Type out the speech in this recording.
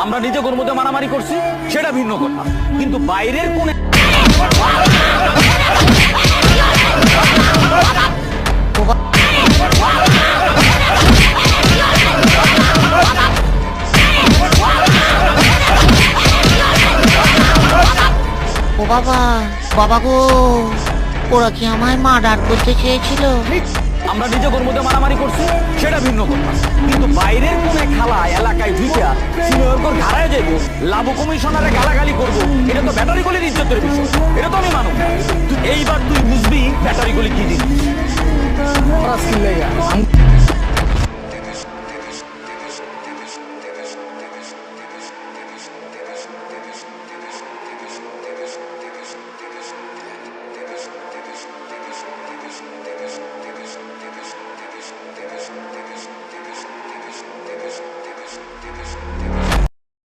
আমরা নিজেদের মধ্যে মারামারি করছি সেটা ভিন্ন কথা, কিন্তু বাইরের কোন ও বাবা, বাবা গো, ওরা কি আমায় মার্ডার করতে চেয়েছিল? আমরা নিজেদের মধ্যে মারামারি করছি সেটা ভিন্ন কথা, কিন্তু বাইরের কোন খালা এলাকায় ঢুকিয়া সিনিয়রদের ঘাড়ায় যাইব, লাভ কমিশনারে গালাগালি করব, এটা তো ব্যাটারি গলির ইজ্জতের বিষয়, এটা তো আমি মানব না। এইবার তুই বুঝবি ব্যাটারি গলি কি জিনিস।